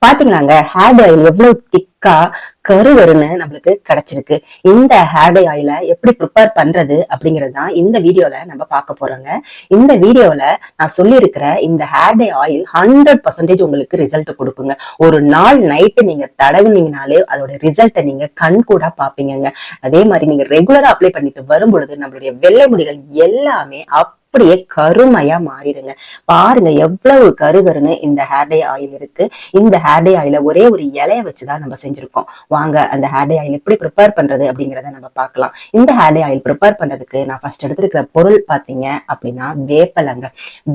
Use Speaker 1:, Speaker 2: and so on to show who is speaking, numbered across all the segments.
Speaker 1: பாத்தீங்களாங்க, hair oil எவ்வளவு திக்கா கருகருன்னு நம்மளுக்கு கிடைச்சிருக்கு. இந்த ஹேர் ஆயில எப்படி ப்ரிப்பேர் பண்றது அப்படிங்கிறது தான் இந்த வீடியோல நம்ம பார்க்க போறோங்க. இந்த வீடியோல நான் சொல்லியிருக்கிற இந்த ஹேர் ஆயில் 100% உங்களுக்கு ரிசல்ட் கொடுக்குங்க. ஒரு நாள் நைட்டு நீங்க தடவுனீங்கனாலே அதோட ரிசல்ட்டை நீங்க கண் கூட பாப்பீங்கங்க. அதே மாதிரி நீங்க ரெகுலரா அப்ளை பண்ணிட்டு வரும் பொழுது நம்மளுடைய வெள்ளை முடிகள் எல்லாமே அப்படியே கருமையா மாறிடுங்க. பாருங்க எவ்வளவு கருகருன்னு இந்த ஹேர் ஆயில் இருக்கு. இந்த ஹேர் ஆயில ஒரே ஒரு இலைய வச்சுதான் நம்ம செஞ்சிருக்கோம். வாங்க அந்த ஹேர் ஆயில் எப்படி ப்ரிப்பேர் பண்றது அப்படிங்கறத நம்ம பார்க்கலாம். இந்த ஹேர் ஆயில் ப்ரிப்பேர் பண்றதுக்கு நான் ஃபர்ஸ்ட் எடுத்திருக்கிற பொருள் பாத்தீங்க அப்படின்னா வேப்பலைங்க.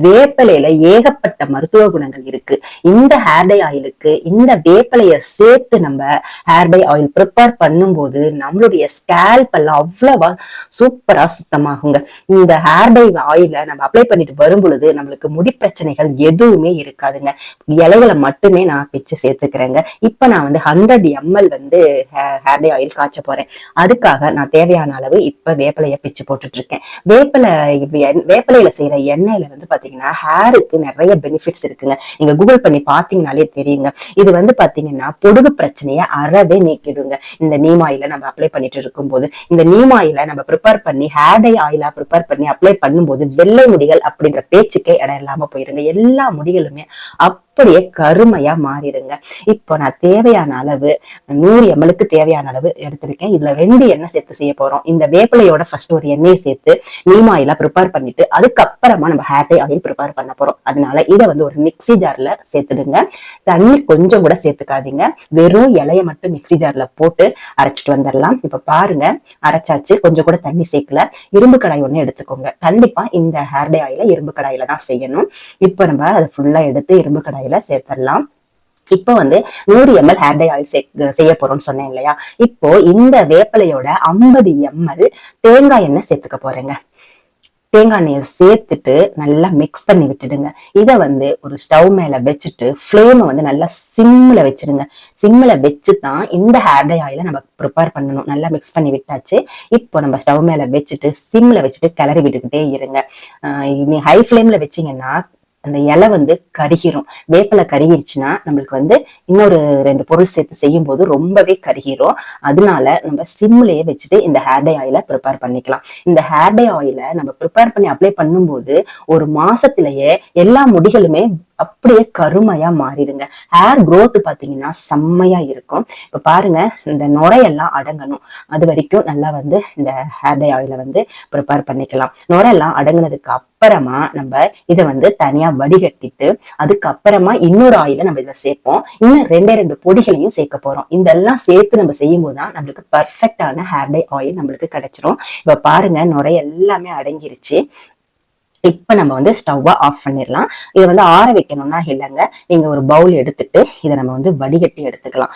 Speaker 1: வேப்பலையில ஏகப்பட்ட மருத்துவ குணங்கள் இருக்கு. இந்த ஹேர் ஆயிலுக்கு இந்த வேப்பலைய சேர்த்து நம்ம ஹேர் ஆயில் ப்ரிப்பேர் பண்ணும்போது நம்மளுடைய ஸ்கேல்ப் எல்லாம் அவ்வளவா சூப்பரா சுத்தமாகுங்க. இந்த ஹேர் ஆயில நம்ம அப்ளை பண்ணிட்டு வரும் பொழுது நம்மளுக்கு முடி பிரச்சனைகள் எதுவுமே இருக்காதுங்க. இலைகளை மட்டுமே நான் பிச்சு சேர்த்துக்கிறேங்க. இப்ப நான் 100 ml ஹேர் ஆயில் காய்ச்ச போறேன். அதுக்காக நான் தேவையான அளவு இப்ப வேப்பிலைய பிச்சு போட்டுட்டு இருக்கேன். வேப்பிலையில செய்யற எண்ணெயில பாத்தீங்கன்னா ஹேருக்கு நிறைய பெனிஃபிட்ஸ் இருக்குங்க. நீங்க கூகுள் பண்ணி பாத்தீங்கன்னாலே தெரியுங்க. இது பாத்தீங்கன்னா பொடுகு பிரச்சனைய அறவே நீக்கிடுங்க. இந்த நீம் ஆயில நம்ம அப்ளை பண்ணிட்டு இருக்கும் போது இந்த நீம் ஆயில நம்ம ப்ரிப்பேர் பண்ணி ஹேர் ஆயிலா ப்ரிப்பேர் பண்ணி அப்ளை பண்ணும்போது வெள்ளை முடிகள் அப்படின்ற பேச்சுக்கே இடம் இல்லாம போயிருங்க. எல்லா முடிகளுமே அப்படியே கருமையா மாறிடுங்க. இப்போ நான் தேவையான அளவு 100 ml தேவையான அளவு எடுத்திருக்கேன். இதுல 2 எண்ணெய் சேர்த்து செய்ய போறோம். இந்த வேப்பிலையோட ஃபர்ஸ்ட் ஒரு எண்ணெயை சேர்த்து நீம் ஆயில ப்ரிப்பேர் பண்ணிட்டு அதுக்கப்புறமா நம்ம ஹேர் ஆயில் ப்ரிப்பேர் பண்ண போறோம். அதனால இதை ஒரு மிக்ஸி ஜார்ல சேர்த்துடுங்க. தண்ணி கொஞ்சம் கூட சேர்த்துக்காதீங்க. வெறும் இலைய மட்டும் மிக்ஸி ஜார்ல போட்டு அரைச்சிட்டு வந்துடலாம். இப்ப பாருங்க, அரைச்சாச்சு. கொஞ்சம் கூட தண்ணி சேர்க்கல. இரும்பு கடாய் ஒண்ணு எடுத்துக்கோங்க. கண்டிப்பா இந்த ஹேர் ஆயில இரும்பு கடாயில தான் செய்யணும். இப்ப நம்ம அதை ஃபுல்லா எடுத்து இரும்பு கடாயில சேர்த்திடலாம். இப்போ 100 ml ஹேர் ஆயில் செய்ய போறோம்னு சொன்னேன் இல்லையா? இப்போ இந்த வேப்பிலையோட 50 ml தேங்காய் எண்ணெய் சேர்த்துக்க போறேங்க. தேங்காய் எண்ணெயை சேர்த்துட்டு நல்லா மிக்ஸ் பண்ணி விட்டுடுங்க. இதை ஒரு ஸ்டவ் மேல வச்சுட்டு ஃப்ளேமை நல்லா சிம்ல வச்சிருங்க. சிம்ல வச்சுதான் இந்த ஹேர் ஆயில நம்ம ப்ரிப்பேர் பண்ணணும். நல்லா மிக்ஸ் பண்ணி விட்டாச்சு. இப்போ நம்ம ஸ்டவ் மேல வச்சுட்டு சிம்ல வச்சுட்டு கிளறி விட்டுக்கிட்டே இருங்க. நீ ஹை ஃப்ளேம்ல வச்சீங்கன்னா அந்த இலை கருகிரும். வேப்பிலை கருகிருச்சுன்னா நம்மளுக்கு இன்னொரு 2 பொருள் சேர்த்து செய்யும் போது ரொம்பவே கருகிரும். அதனால நம்ம சிம்லயே வச்சுட்டு இந்த ஹேர் ஆயில ப்ரிப்பேர் பண்ணிக்கலாம். இந்த ஹேர் ஆயில நம்ம ப்ரிப்பேர் பண்ணி அப்ளை பண்ணும்போது ஒரு மாசத்திலேயே எல்லா முடிகளுமே அப்படியே கருமையா மாறிடுங்க. ஹேர் growth பாத்தீங்கன்னா செம்மையா இருக்கும். இப்ப பாருங்க, இந்த நுரையெல்லாம் அடங்கணும். அது வரைக்கும் நல்லா இந்த ஹேர் ஆயில ப்ரிப்பேர் பண்ணிக்கலாம். நுரையெல்லாம் அடங்குனதுக்கு அப்புறமா நம்ம இதை தனியா வடிகட்டிட்டு அதுக்கப்புறமா இன்னொரு ஆயில நம்ம இதை சேர்ப்போம். இன்னும் 2 பொடிகளையும் சேர்க்க போறோம். இதெல்லாம் சேர்த்து நம்ம செய்யும் போதுதான் நம்மளுக்கு பர்ஃபெக்டான ஹேர் ஆயில் நம்மளுக்கு கிடைச்சிரும். இப்ப பாருங்க, நுரை எல்லாமே அடங்கிருச்சு. இப்ப நம்ம ஸ்டவ் ஆஃப் பண்ணிடலாம். இதை ஆற வைக்கணும்னா இல்லைங்க, நீங்க ஒரு பவுல் எடுத்துட்டு இதை நம்ம வடிகட்டி எடுத்துக்கலாம்.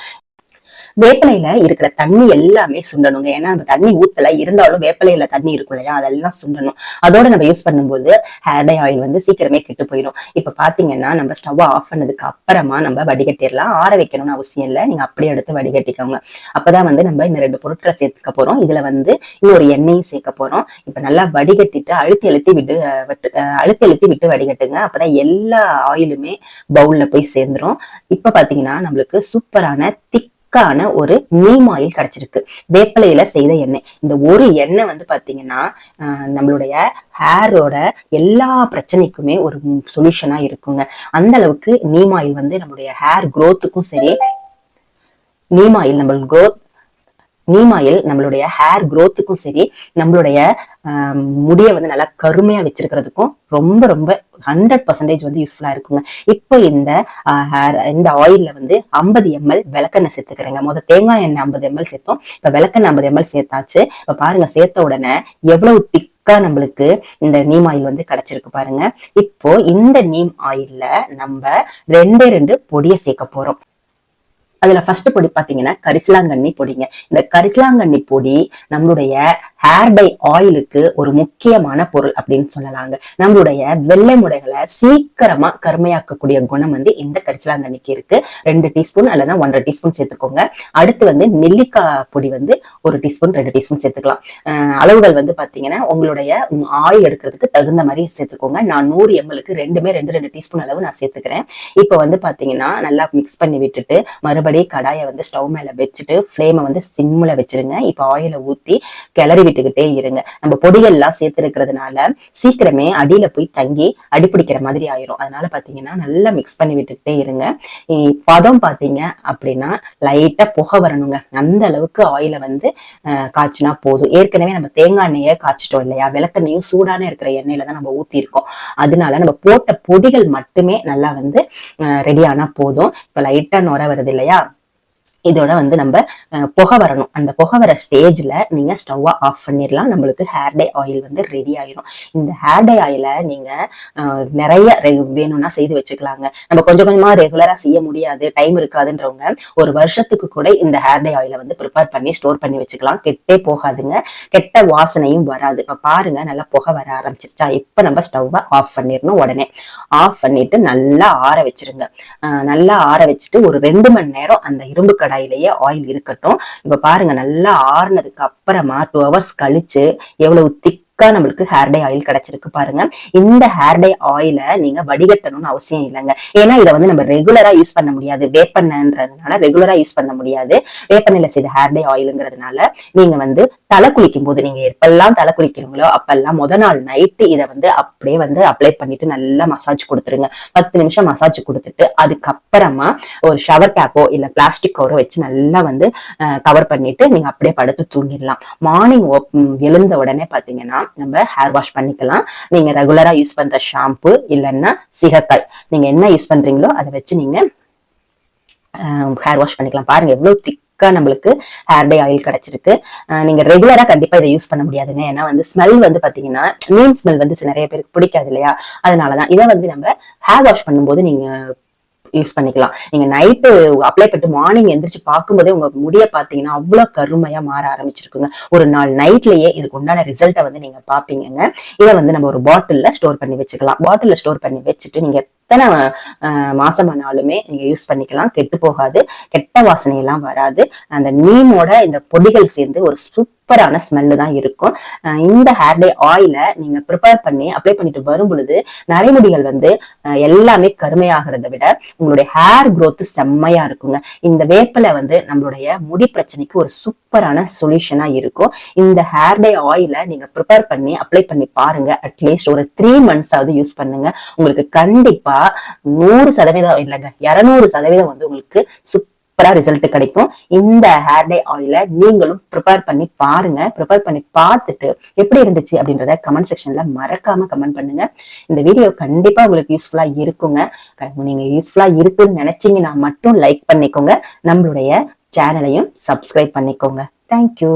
Speaker 1: வேப்பிலையில இருக்கிற தண்ணி எல்லாமே சுண்டணுங்க. ஏன்னா நம்ம தண்ணி ஊத்தல இருந்தாலும் வேப்பிலையில தண்ணி இருக்கும் இல்லையா, அதெல்லாம் சுண்டணும். அதோட நம்ம யூஸ் பண்ணும்போது ஹேர் ஆயில் சீக்கிரமே கெட்டு போயிடும். இப்ப பாத்தீங்கன்னா நம்ம ஸ்டவ் ஆஃப் பண்ணதுக்கு அப்புறமா நம்ம வடிகட்டிடலாம். ஆற வைக்கணும்னு அவசியம் இல்லை, நீங்க அப்படியே எடுத்து வடிகட்டிக்கோங்க. அப்பதான் நம்ம இந்த 2 பொருட்களை சேர்த்துக்க போறோம். இதுல இன்னொரு எண்ணெயும் சேர்க்க போறோம். இப்ப நல்லா வடிகட்டிட்டு அழுத்தி அழுத்தி விட்டு வடிகட்டுங்க. அப்பதான் எல்லா ஆயிலுமே பவுல்ல போய் சேர்ந்துரும். இப்ப பாத்தீங்கன்னா நம்மளுக்கு சூப்பரான ஒரு நீம் ஆயில் கிடைச்சிருக்கு. வேப்பிலையில செய்த எண்ணெய். இந்த ஒரு எண்ணெய் பாத்தீங்கன்னா நம்மளுடைய ஹேரோட எல்லா பிரச்சனைக்குமே ஒரு சொல்யூஷனா இருக்குங்க. அந்த அளவுக்கு நீம் ஆயில் நம்மளுடைய ஹேர் growthக்கும் சரி, நீம் ஆயில் நம்மளுடைய ஹேர் growthக்கும் சரி, நம்மளுடைய முடிய நல்லா கருமையா வச்சிருக்கிறதுக்கும் ரொம்ப ரொம்ப 100% யூஸ்ஃபுல்லா இருக்குங்க. இப்போ இந்த ஆயில்ல 50 ml விளக்கெண்ணெய் சேர்த்துக்கிறேங்க. தேங்காய் எண்ணெய் 50 ml சேர்த்தோம். இப்ப விளக்கெண்ணெய் 50 ml சேர்த்தாச்சு. இப்ப பாருங்க, சேர்த்த உடனே எவ்வளவு திக்கா நம்மளுக்கு இந்த நீம் ஆயில் கிடைச்சிருக்கு பாருங்க. இப்போ இந்த நீம் ஆயில்ல நம்ம 2 பொடியை சேர்க்க போறோம். அதுல ஃபர்ஸ்ட் பொடி பாத்தீங்கன்னா கரிசலாங்கண்ணி பொடிங்க. இந்த கரிசலாங்கண்ணி பொடி நம்மளுடைய ஹேர் டை ஆயிலுக்கு ஒரு முக்கியமான பொருள் அப்படின்னு சொல்லலாங்க. நம்மளுடைய வெள்ளை முடைகளை சீக்கிரமா கருமையாக்கக்கூடிய குணம் இந்த கரிசலாங்கண்ணிக்கு இருக்கு. 2 டீஸ்பூன் அல்லது 1.5 டீஸ்பூன் சேர்த்துக்கோங்க. அடுத்து நெல்லிக்காய் பொடி 1 டீஸ்பூன் 2 டீஸ்பூன் சேர்த்துக்கலாம். அளவுகள் பாத்தீங்கன்னா உங்களுடைய ஆயில் எடுக்கிறதுக்கு தகுந்த மாதிரி சேர்த்துக்கோங்க. நான் 100 ml ரெண்டுமே 2 டீஸ்பூன் அளவு நான் சேர்த்துக்கிறேன். இப்ப பாத்தீங்கன்னா நல்லா மிக்ஸ் பண்ணி விட்டுட்டு மறுபடியும் கடாயை ஸ்டவ் மேல வச்சுட்டு ஃப்ளேமை சிம்ல வச்சிருங்க. இப்ப ஆயில ஊத்தி கிளறி விட்டுக்கிட்டே இருங்க. நம்ம பொடிகள் எல்லாம் சேர்த்து இருக்கிறதுனால சீக்கிரமே அடியில போய் தங்கி அடிப்பிடிக்கிற மாதிரி ஆயிரும். அதனால பாத்தீங்கன்னா நல்லா மிக்ஸ் பண்ணி விட்டுக்கிட்டே இருங்க. பதம் பாத்தீங்க அப்படின்னா லைட்டா புகை வரணுங்க. அந்த அளவுக்கு ஆயில காய்ச்சினா போதும். ஏற்கனவே நம்ம தேங்காய் எண்ணெயை காய்ச்சிட்டோம் இல்லையா, விளக்கெண்ணையும் சூடான இருக்கிற எண்ணெயில தான் நம்ம ஊத்தி இருக்கோம். அதனால நம்ம போட்ட பொடிகள் மட்டுமே நல்லா ரெடி ஆனா போதும். இப்ப லைட்டா நுர வருது இல்லையா, இதோட நம்ம புகை வரணும். அந்த புகை வர ஸ்டேஜ்ல நீங்க ஸ்டவ் ஆஃப் பண்ணிடலாம். நம்மளுக்கு ஹேர் டை ஆயில் ரெடி ஆயிரும். இந்த ஹேர் டை ஆயில நீங்க நிறைய வேணும்னா செய்து வச்சுக்கலாங்க. நம்ம கொஞ்சம் கொஞ்சமா ரெகுலரா செய்ய முடியாது, டைம் இருக்காதுன்றவங்க ஒரு வருஷத்துக்கு கூட இந்த ஹேர் டை ஆயில ப்ரிப்பேர் பண்ணி ஸ்டோர் பண்ணி வச்சுக்கலாம். கெட்டே போகாதுங்க, கெட்ட வாசனையும் வராது. இப்ப பாருங்க நல்லா புகை வர ஆரம்பிச்சிருச்சா. இப்ப நம்ம ஸ்டவ் ஆஃப் பண்ணிடணும். உடனே ஆஃப் பண்ணிட்டு நல்லா ஆற வச்சிருங்க. நல்லா ஆற வச்சுட்டு ஒரு 2 மணி நேரம் அந்த இரும்பு கடாயிலேயே ஆயில் இருக்கட்டும். இப்ப பாருங்க நல்லா ஆறுனதுக்கு அப்புறமா 2 hours கழிச்சு எவ்வளவு திக்கா நம்மளுக்கு ஹேர் டை ஆயில் கிடைச்சிருக்கு பாருங்க. இந்த ஹேர் டை ஆயில நீங்க வடிகட்டணும்னு அவசியம் இல்லைங்க. ஏன்னா இதை நம்ம ரெகுலரா யூஸ் பண்ண முடியாது. வேப்பெண்ணன்றதுனால ரெகுலரா யூஸ் பண்ண முடியாது. வேப்பெண்ணையில செய்த ஹேர் டை ஆயிலுங்கிறதுனால நீங்க தலை குளிக்கும் போது, நீங்க எப்பெல்லாம் தலை குளிக்கிறீங்களோ அப்பெல்லாம் முத நாள் நைட்டு இதை அப்படியே அப்ளை பண்ணிட்டு நல்லா மசாஜ் கொடுத்துருங்க. 10 நிமிஷம் மசாஜ் கொடுத்துட்டு அதுக்கப்புறமா ஒரு ஷவர் கேப்போ இல்ல பிளாஸ்டிக் கவரோ வச்சு நல்லா கவர் பண்ணிட்டு நீங்க அப்படியே படுத்து தூங்கிடலாம். மார்னிங் எழுந்த உடனே பாத்தீங்கன்னா நம்ம ஹேர் வாஷ் பண்ணிக்கலாம். நீங்க ரெகுலரா யூஸ் பண்ற ஷாம்பு இல்லைன்னா சிகக்காய், நீங்க என்ன யூஸ் பண்றீங்களோ அதை வச்சு நீங்க ஹேர் வாஷ் பண்ணிக்கலாம். பாருங்க எவ்வளவு திக்கா நம்மளுக்கு ஹேர் டை ஆயில் கிடைச்சிருக்கு. நீங்க ரெகுலரா கண்டிப்பா இதை யூஸ் பண்ண முடியாதுங்க. ஏன்னா ஸ்மெல் பாத்தீங்கன்னா மீன் ஸ்மெல் நிறைய பேருக்கு பிடிக்காது இல்லையா, அதனாலதான் இதை நம்ம ஹேர் வாஷ் பண்ணும்போது நீங்க யூஸ் பண்ணிக்கலாம். நீங்க நைட்டு அப்ளை பண்ணிட்டு மார்னிங் எந்திரிச்சு பார்க்கும்போதே உங்க முடிய பாத்தீங்கன்னா அவ்வளவு கருமையா மாற ஆரம்பிச்சிருக்குங்க. ஒரு நாள் நைட்லயே இதுக்கு உண்டான ரிசல்ட்டை நீங்க பாப்பீங்க. இதை நம்ம ஒரு பாட்டில்ல ஸ்டோர் பண்ணி வச்சுக்கலாம். பாட்டில்ல ஸ்டோர் பண்ணி வச்சுட்டு நீங்க எத்தனை மாசமானாலுமே நீங்க யூஸ் பண்ணிக்கலாம். கெட்டு போகாது, கெட்ட வாசனை எல்லாம் வராது. அந்த நீமோட இந்த பொடிகள் சேர்ந்து ஒரு சூப்பரான ஸ்மெல்லு தான் இருக்கும். இந்த ஹேர் டை ஆயில நீங்க ப்ரிப்பேர் பண்ணி அப்ளை பண்ணிட்டு வரும் பொழுது நரைமுடிகள் எல்லாமே கருமையாகிறத விட உங்களுடைய ஹேர் growth செம்மையா இருக்குங்க. இந்த வேப்பில நம்மளுடைய முடி பிரச்சனைக்கு ஒரு சூப்பரான சொல்யூஷனா இருக்கும். இந்த ஹேர் டை ஆயில நீங்க ப்ரிப்பேர் பண்ணி அப்ளை பண்ணி பாருங்க. அட்லீஸ்ட் ஒரு 3 months ஆவது யூஸ் பண்ணுங்க. உங்களுக்கு கண்டிப்பா 100% இல்லைங்க 200% உங்களுக்கு சூப்பரா ரிசல்ட் கிடைக்கும். இந்த ஹேர் டை ஆயில நீங்களும் ப்ரிப்பேர் பண்ணி பாருங்க. ப்ரிப்பேர் பண்ணி பார்த்துட்டு எப்படி இருந்துச்சு அப்படின்றத கமெண்ட் செக்ஷன்ல மறக்காம கமெண்ட் பண்ணுங்க. இந்த வீடியோ கண்டிப்பா உங்களுக்கு யூஸ்ஃபுல்லா இருக்குங்க. நீங்க யூஸ்ஃபுல்லா இருக்குன்னு நினைச்சீங்கன்னா மட்டும் லைக் பண்ணிக்கோங்க. நம்மளுடைய சேனலையும் சப்ஸ்கிரைப் பண்ணிக்கோங்க. தேங்க்யூ.